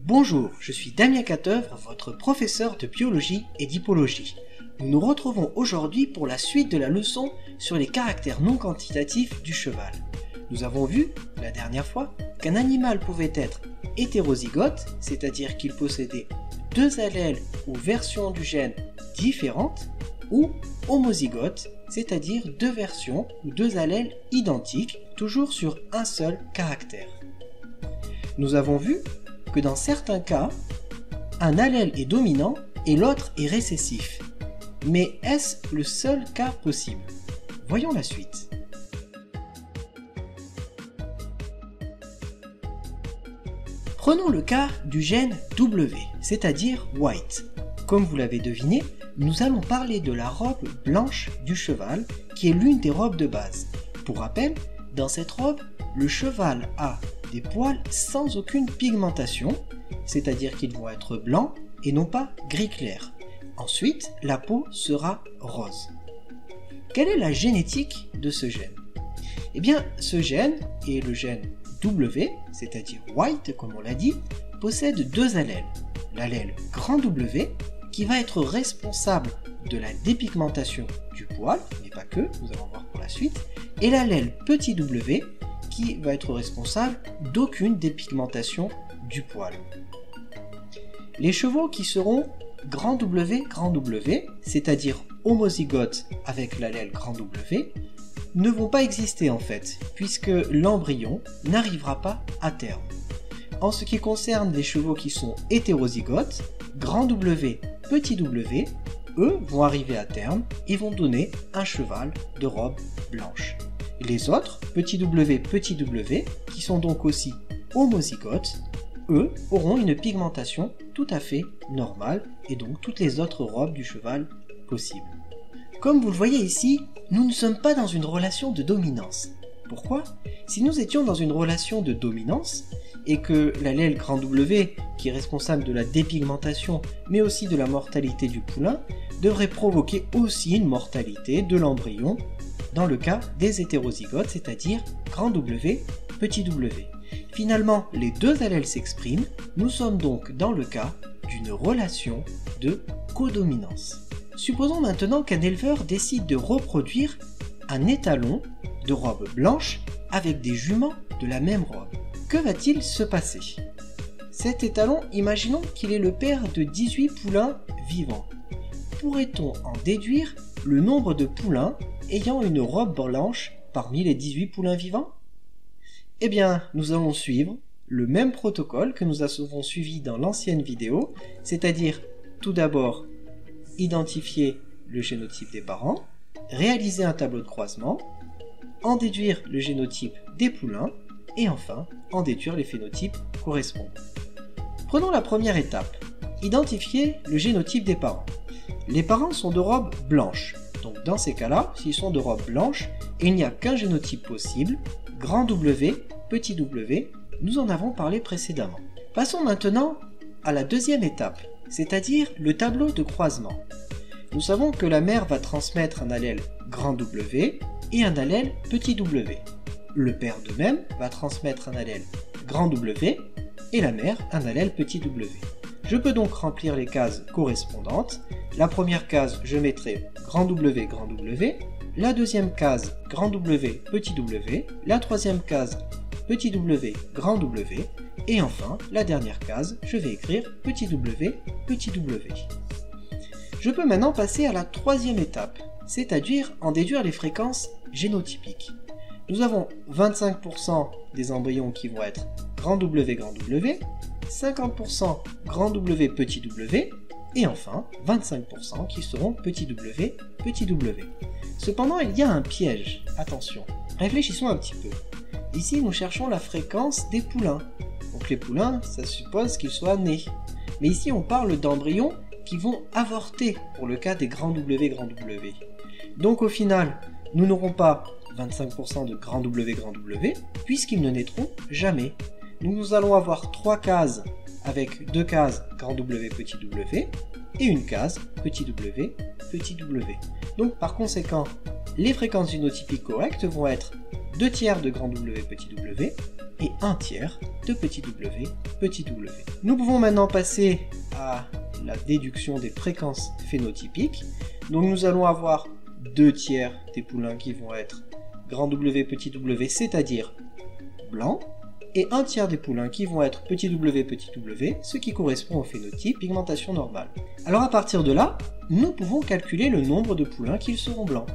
Bonjour, je suis Damien Catœuvre, votre professeur de biologie et d'hippologie. Nous nous retrouvons aujourd'hui pour la suite de la leçon sur les caractères non quantitatifs du cheval. Nous avons vu, la dernière fois, qu'un animal pouvait être hétérozygote, c'est-à-dire qu'il possédait deux allèles ou versions du gène différentes, ou homozygote, c'est-à-dire deux versions ou deux allèles identiques, toujours sur un seul caractère. Nous avons vu que dans certains cas, un allèle est dominant et l'autre est récessif. Mais est-ce le seul cas possible? Voyons la suite. Prenons le cas du gène W, c'est-à-dire white. Comme vous l'avez deviné, nous allons parler de la robe blanche du cheval, qui est l'une des robes de base. Pour rappel, dans cette robe, le cheval a des poils sans aucune pigmentation, c'est-à-dire qu'ils vont être blancs et non pas gris clair. Ensuite, la peau sera rose. Quelle est la génétique de ce gène? Eh bien, ce gène est le gène W, c'est-à-dire white comme on l'a dit, possède deux allèles. L'allèle grand W, qui va être responsable de la dépigmentation du poil, mais pas que, nous allons voir pour la suite, et l'allèle petit w, qui va être responsable d'aucune dépigmentation du poil. Les chevaux qui seront grand W, c'est-à-dire homozygotes avec l'allèle grand W, ne vont pas exister en fait, puisque l'embryon n'arrivera pas à terme. En ce qui concerne les chevaux qui sont hétérozygotes, grand W, petit w, eux vont arriver à terme et vont donner un cheval de robe blanche. Les autres, petit w, qui sont donc aussi homozygotes, eux auront une pigmentation tout à fait normale et donc toutes les autres robes du cheval possibles. Comme vous le voyez ici, nous ne sommes pas dans une relation de dominance. Pourquoi? Si nous étions dans une relation de dominance, et que l'allèle grand W, qui est responsable de la dépigmentation, mais aussi de la mortalité du poulain, devrait provoquer aussi une mortalité de l'embryon, dans le cas des hétérozygotes, c'est-à-dire grand W, petit w. Finalement, les deux allèles s'expriment, nous sommes donc dans le cas d'une relation de codominance. Supposons maintenant qu'un éleveur décide de reproduire un étalon de robe blanche avec des juments de la même robe. Que va-t-il se passer? Cet étalon, imaginons qu'il est le père de 18 poulains vivants. Pourrait-on en déduire le nombre de poulains ayant une robe blanche parmi les 18 poulains vivants? Eh bien, nous allons suivre le même protocole que nous avons suivi dans l'ancienne vidéo, c'est-à-dire tout d'abord identifier le génotype des parents, réaliser un tableau de croisement, en déduire le génotype des poulains, et enfin en déduire les phénotypes correspondants. Prenons la première étape, identifier le génotype des parents. Les parents sont de robe blanche, donc dans ces cas-là, s'ils sont de robe blanche, il n'y a qu'un génotype possible, grand W, petit w, nous en avons parlé précédemment. Passons maintenant à la deuxième étape, c'est-à-dire le tableau de croisement. Nous savons que la mère va transmettre un allèle grand W et un allèle petit w. Le père de même va transmettre un allèle grand W et la mère un allèle petit w. Je peux donc remplir les cases correspondantes. La première case, je mettrai grand W, la deuxième case, grand W, petit w, la troisième case, petit w, grand W, et enfin, la dernière case, je vais écrire petit w. Je peux maintenant passer à la troisième étape, c'est-à-dire en déduire les fréquences génotypiques. Nous avons 25% des embryons qui vont être grand W, 50% grand W, petit w, et enfin 25% qui seront petit w. Cependant, il y a un piège, attention, réfléchissons un petit peu. Ici, nous cherchons la fréquence des poulains. Donc les poulains, ça suppose qu'ils soient nés. Mais ici, on parle d'embryons qui vont avorter pour le cas des grands W. Donc au final, nous n'aurons pas 25% de grand W, puisqu'ils ne naîtront jamais. Nous allons avoir 3 cases avec 2 cases grand W, petit w, et une case petit w. Donc par conséquent, les fréquences génotypiques correctes vont être 2 tiers de grand W petit w et 1 tiers de petit w petit w. Nous pouvons maintenant passer à la déduction des fréquences phénotypiques. Donc nous allons avoir 2 tiers des poulains qui vont être grand W petit w, c'est-à-dire blanc, et 1 tiers des poulains qui vont être petit w, ce qui correspond au phénotype pigmentation normale. Alors à partir de là, nous pouvons calculer le nombre de poulains qui seront blancs.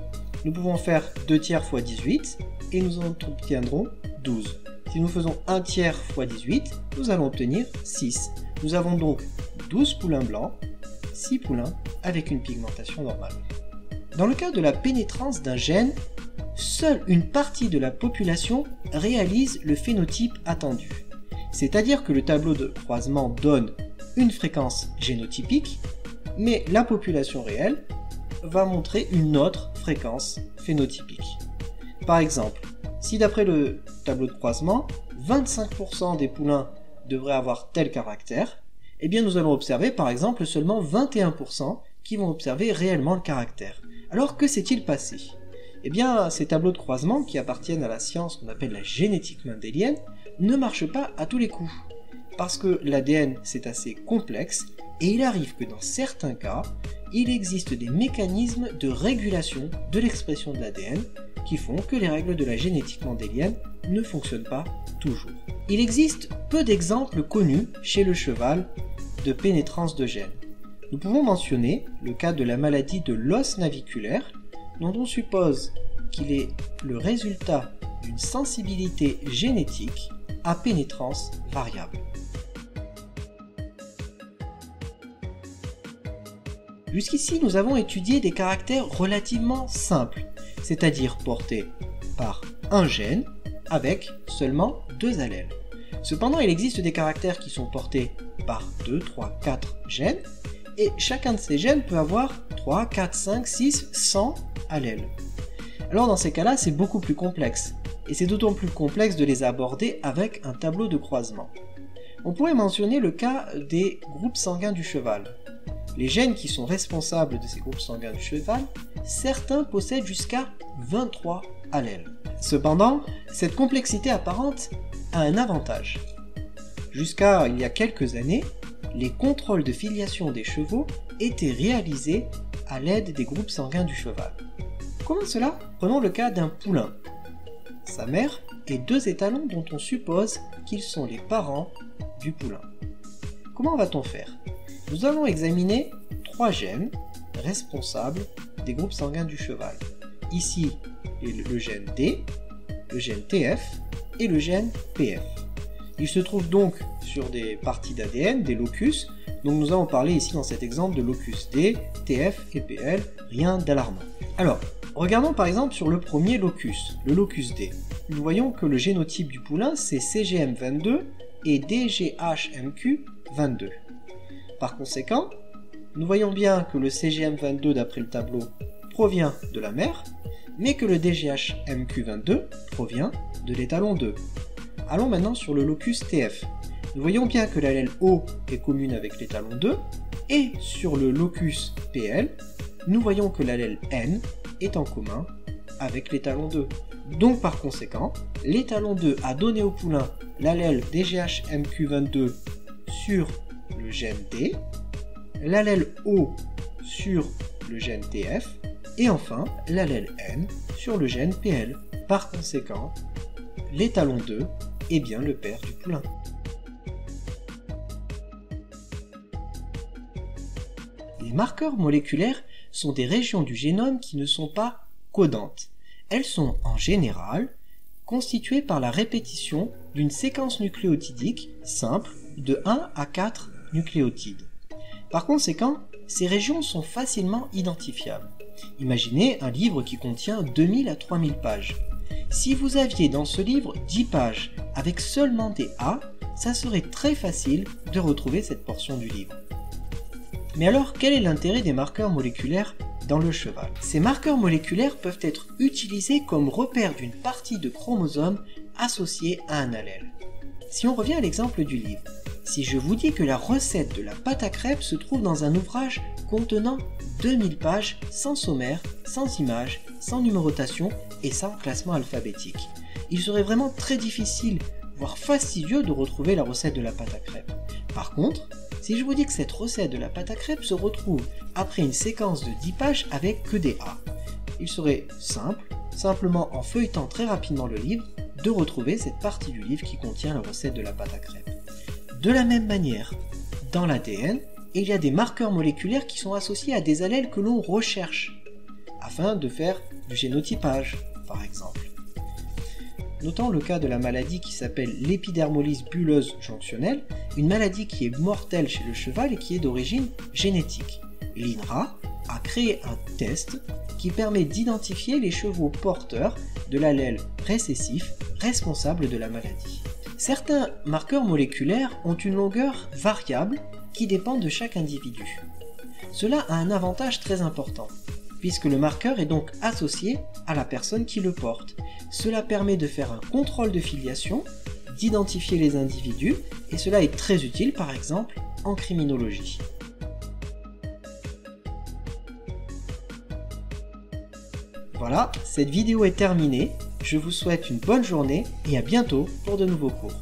Nous pouvons faire 2 tiers fois 18 et nous en obtiendrons 12. Si nous faisons 1 tiers fois 18, nous allons obtenir 6. Nous avons donc 12 poulains blancs, 6 poulains avec une pigmentation normale. Dans le cas de la pénétrance d'un gène, seule une partie de la population réalise le phénotype attendu. C'est-à-dire que le tableau de croisement donne une fréquence génotypique, mais la population réelle va montrer une autre fréquence phénotypique. Par exemple, si d'après le tableau de croisement, 25% des poulains devraient avoir tel caractère, eh bien nous allons observer par exemple seulement 21% qui vont observer réellement le caractère. Alors que s'est-il passé? Eh bien, ces tableaux de croisement qui appartiennent à la science qu'on appelle la génétique mendélienne ne marchent pas à tous les coups. Parce que l'ADN c'est assez complexe et il arrive que dans certains cas, il existe des mécanismes de régulation de l'expression de l'ADN qui font que les règles de la génétique mendélienne ne fonctionnent pas toujours. Il existe peu d'exemples connus chez le cheval de pénétrance de gènes. Nous pouvons mentionner le cas de la maladie de l'os naviculaire, dont on suppose qu'il est le résultat d'une sensibilité génétique à pénétrance variable. Jusqu'ici, nous avons étudié des caractères relativement simples, c'est-à-dire portés par un gène avec seulement 2 allèles. Cependant, il existe des caractères qui sont portés par 2, 3, 4 gènes, et chacun de ces gènes peut avoir 3, 4, 5, 6, 100 allèles. Alors dans ces cas-là, c'est beaucoup plus complexe, et c'est d'autant plus complexe de les aborder avec un tableau de croisement. On pourrait mentionner le cas des groupes sanguins du cheval. Les gènes qui sont responsables de ces groupes sanguins du cheval, certains possèdent jusqu'à 23 allèles. Cependant, cette complexité apparente a un avantage. Jusqu'à il y a quelques années, les contrôles de filiation des chevaux étaient réalisés à l'aide des groupes sanguins du cheval. Comment cela? Prenons le cas d'un poulain. Sa mère et 2 étalons dont on suppose qu'ils sont les parents du poulain. Comment va-t-on faire? Nous allons examiner 3 gènes responsables des groupes sanguins du cheval. Ici, le gène D, le gène TF et le gène PF. Ils se trouvent donc sur des parties d'ADN, des locus, donc nous allons parler ici dans cet exemple de locus D, TF et PL, rien d'alarmant. Alors, regardons par exemple sur le premier locus, le locus D. Nous voyons que le génotype du poulain c'est CGM22 et DGHMQ22. Par conséquent, nous voyons bien que le CGM22 d'après le tableau provient de la mère, mais que le DGHMQ22 provient de l'étalon 2. Allons maintenant sur le locus TF. Nous voyons bien que l'allèle O est commune avec l'étalon 2, et sur le locus PL, nous voyons que l'allèle N est en commun avec l'étalon 2. Donc par conséquent, l'étalon 2 a donné au poulain l'allèle DGHMQ22 sur le gène D, l'allèle O sur le gène TF, et enfin l'allèle N sur le gène PL. Par conséquent, l'étalon 2 est bien le père du poulain. Les marqueurs moléculaires sont des régions du génome qui ne sont pas codantes. Elles sont en général constituées par la répétition d'une séquence nucléotidique simple de 1 à 4 nucléotides. Par conséquent, ces régions sont facilement identifiables. Imaginez un livre qui contient 2000 à 3000 pages. Si vous aviez dans ce livre 10 pages avec seulement des A, ça serait très facile de retrouver cette portion du livre. Mais alors, quel est l'intérêt des marqueurs moléculaires dans le cheval? Ces marqueurs moléculaires peuvent être utilisés comme repère d'une partie de chromosome associée à un allèle. Si on revient à l'exemple du livre, si je vous dis que la recette de la pâte à crêpes se trouve dans un ouvrage contenant 2000 pages sans sommaire, sans images, sans numérotation et sans classement alphabétique, il serait vraiment très difficile, voire fastidieux de retrouver la recette de la pâte à crêpes. Par contre, si je vous dis que cette recette de la pâte à crêpes se retrouve après une séquence de 10 pages avec que des A, il serait simple, simplement en feuilletant très rapidement le livre, de retrouver cette partie du livre qui contient la recette de la pâte à crêpes. De la même manière, dans l'ADN, il y a des marqueurs moléculaires qui sont associés à des allèles que l'on recherche, afin de faire du génotypage, par exemple. Notons le cas de la maladie qui s'appelle l'épidermolyse bulleuse jonctionnelle, une maladie qui est mortelle chez le cheval et qui est d'origine génétique. L'INRA a créé un test qui permet d'identifier les chevaux porteurs de l'allèle récessif responsable de la maladie. Certains marqueurs moléculaires ont une longueur variable qui dépend de chaque individu. Cela a un avantage très important, puisque le marqueur est donc associé à la personne qui le porte. Cela permet de faire un contrôle de filiation, d'identifier les individus, et cela est très utile par exemple en criminologie. Voilà, cette vidéo est terminée, je vous souhaite une bonne journée et à bientôt pour de nouveaux cours.